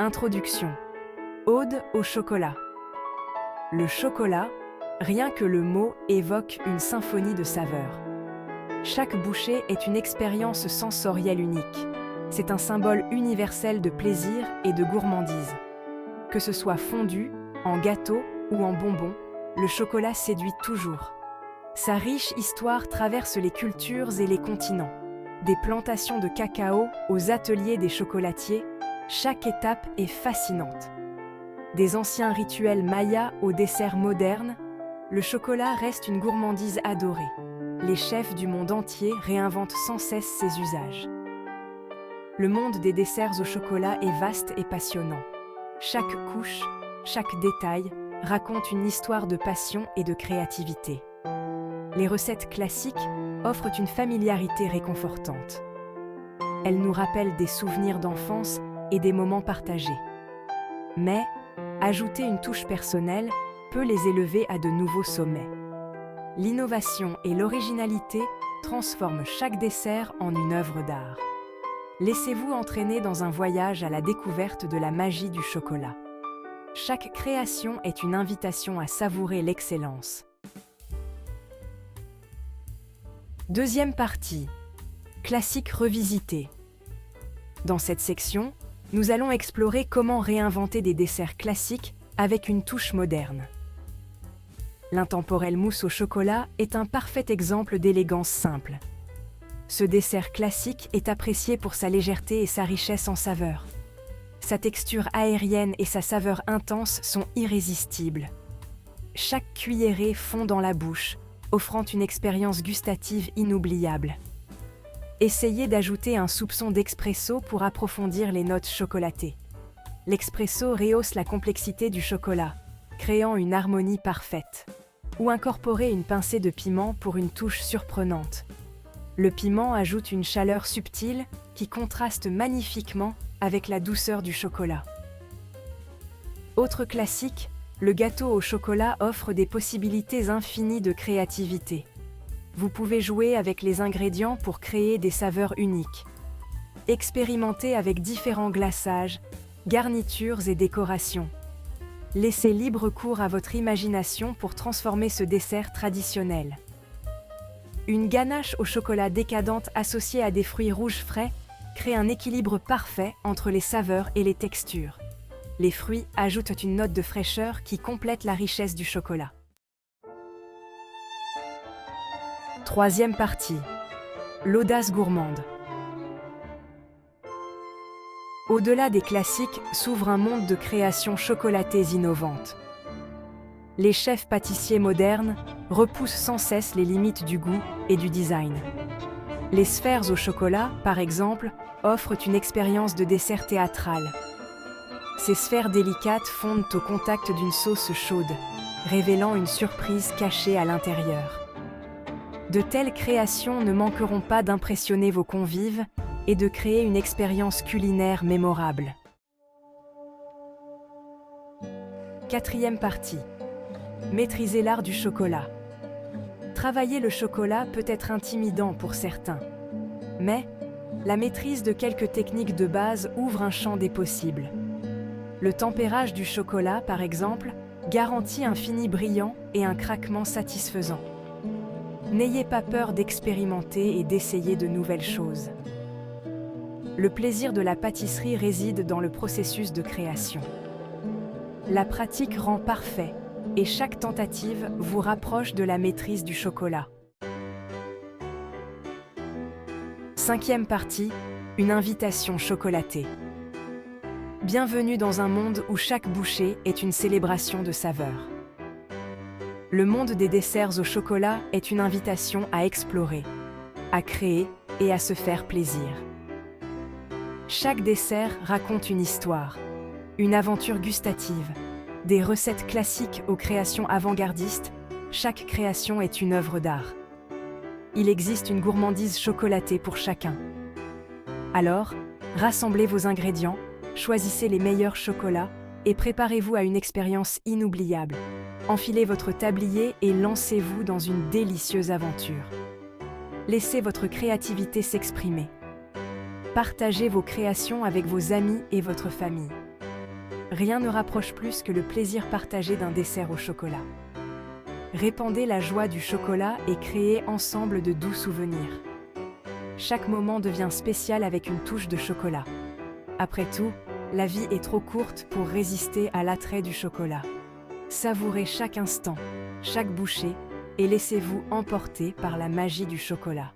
Introduction. Ode au chocolat. Le chocolat, rien que le mot évoque une symphonie de saveurs. Chaque bouchée est une expérience sensorielle unique. C'est un symbole universel de plaisir et de gourmandise. Que ce soit fondu, en gâteau ou en bonbon, le chocolat séduit toujours. Sa riche histoire traverse les cultures et les continents. Des plantations de cacao aux ateliers des chocolatiers, chaque étape est fascinante. Des anciens rituels mayas aux desserts modernes, le chocolat reste une gourmandise adorée. Les chefs du monde entier réinventent sans cesse ses usages. Le monde des desserts au chocolat est vaste et passionnant. Chaque couche, chaque détail raconte une histoire de passion et de créativité. Les recettes classiques offrent une familiarité réconfortante. Elles nous rappellent des souvenirs d'enfance et des moments partagés. Mais, ajouter une touche personnelle peut les élever à de nouveaux sommets. L'innovation et l'originalité transforment chaque dessert en une œuvre d'art. Laissez-vous entraîner dans un voyage à la découverte de la magie du chocolat. Chaque création est une invitation à savourer l'excellence. Deuxième partie. Classique revisité. Dans cette section, nous allons explorer comment réinventer des desserts classiques avec une touche moderne. L'intemporelle mousse au chocolat est un parfait exemple d'élégance simple. Ce dessert classique est apprécié pour sa légèreté et sa richesse en saveurs. Sa texture aérienne et sa saveur intense sont irrésistibles. Chaque cuillerée fond dans la bouche, offrant une expérience gustative inoubliable. Essayez d'ajouter un soupçon d'expresso pour approfondir les notes chocolatées. L'expresso rehausse la complexité du chocolat, créant une harmonie parfaite. Ou incorporez une pincée de piment pour une touche surprenante. Le piment ajoute une chaleur subtile qui contraste magnifiquement avec la douceur du chocolat. Autre classique, le gâteau au chocolat offre des possibilités infinies de créativité. Vous pouvez jouer avec les ingrédients pour créer des saveurs uniques. Expérimentez avec différents glaçages, garnitures et décorations. Laissez libre cours à votre imagination pour transformer ce dessert traditionnel. Une ganache au chocolat décadente associée à des fruits rouges frais crée un équilibre parfait entre les saveurs et les textures. Les fruits ajoutent une note de fraîcheur qui complète la richesse du chocolat. Troisième partie. L'audace gourmande. Au-delà des classiques s'ouvre un monde de créations chocolatées innovantes. Les chefs pâtissiers modernes repoussent sans cesse les limites du goût et du design. Les sphères au chocolat, par exemple, offrent une expérience de dessert théâtral. Ces sphères délicates fondent au contact d'une sauce chaude, révélant une surprise cachée à l'intérieur. De telles créations ne manqueront pas d'impressionner vos convives et de créer une expérience culinaire mémorable. Quatrième partie. Maîtriser l'art du chocolat. Travailler le chocolat peut être intimidant pour certains, mais la maîtrise de quelques techniques de base ouvre un champ des possibles. Le tempérage du chocolat, par exemple, garantit un fini brillant et un craquement satisfaisant. N'ayez pas peur d'expérimenter et d'essayer de nouvelles choses. Le plaisir de la pâtisserie réside dans le processus de création. La pratique rend parfait et chaque tentative vous rapproche de la maîtrise du chocolat. Cinquième partie, une invitation chocolatée. Bienvenue dans un monde où chaque bouchée est une célébration de saveurs. Le monde des desserts au chocolat est une invitation à explorer, à créer et à se faire plaisir. Chaque dessert raconte une histoire, une aventure gustative, des recettes classiques aux créations avant-gardistes, chaque création est une œuvre d'art. Il existe une gourmandise chocolatée pour chacun. Alors, rassemblez vos ingrédients, choisissez les meilleurs chocolats et préparez-vous à une expérience inoubliable. Enfilez votre tablier et lancez-vous dans une délicieuse aventure. Laissez votre créativité s'exprimer. Partagez vos créations avec vos amis et votre famille. Rien ne rapproche plus que le plaisir partagé d'un dessert au chocolat. Répandez la joie du chocolat et créez ensemble de doux souvenirs. Chaque moment devient spécial avec une touche de chocolat. Après tout, la vie est trop courte pour résister à l'attrait du chocolat. Savourez chaque instant, chaque bouchée et laissez-vous emporter par la magie du chocolat.